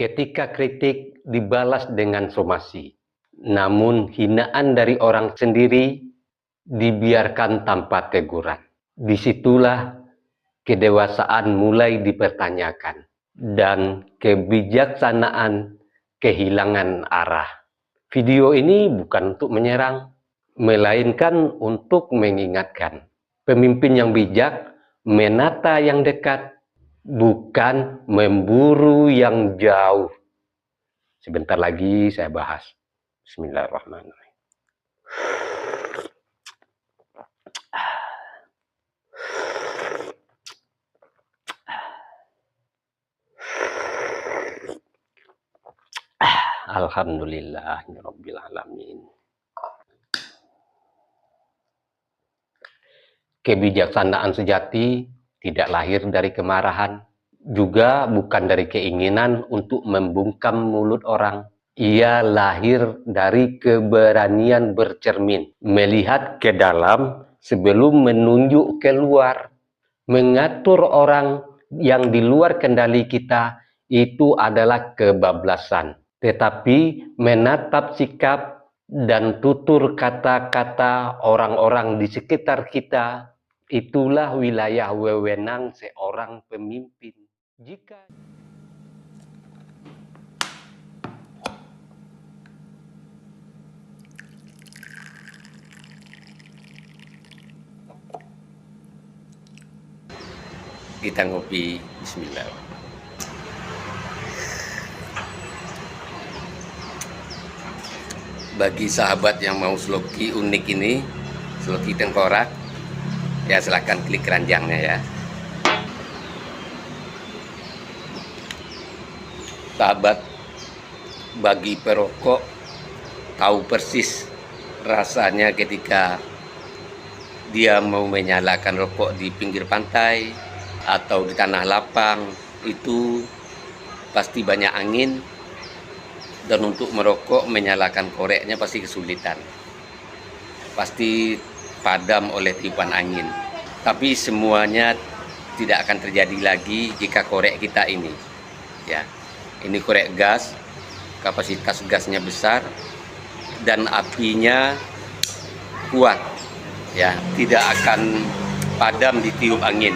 Ketika kritik dibalas dengan somasi, namun hinaan dari orang sendiri dibiarkan tanpa teguran. Disitulah kedewasaan mulai dipertanyakan dan kebijaksanaan kehilangan arah. Video ini bukan untuk menyerang, melainkan untuk mengingatkan. Pemimpin yang bijak menata yang dekat, bukan memburu yang jauh. Sebentar lagi saya bahas. Bismillahirrahmanirrahim. Alhamdulillahirabbil alamin. Kebijaksanaan sejati tidak lahir dari kemarahan, juga bukan dari keinginan untuk membungkam mulut orang. Ia lahir dari keberanian bercermin, melihat ke dalam sebelum menunjuk keluar. Mengatur orang yang di luar kendali kita itu adalah kebablasan. Tetapi menatap sikap dan tutur kata-kata orang-orang di sekitar kita, itulah wilayah wewenang seorang pemimpin. Jika kita ngopi, bismillah. Bagi sahabat yang mau sloki unik ini, sloki tengkorak, ya silahkan klik keranjangnya ya. Sahabat bagi perokok tahu persis rasanya ketika dia mau menyalakan rokok di pinggir pantai atau di tanah lapang, itu pasti banyak angin. Dan untuk merokok, menyalakan koreknya pasti kesulitan. Pasti padam oleh tiupan angin. Tapi semuanya tidak akan terjadi lagi jika korek kita ini. Ya, ini korek gas, kapasitas gasnya besar dan apinya kuat. Ya, tidak akan padam ditiup angin.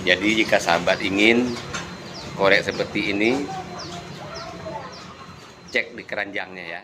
Jadi jika sahabat ingin korek seperti ini, cek di keranjangnya ya.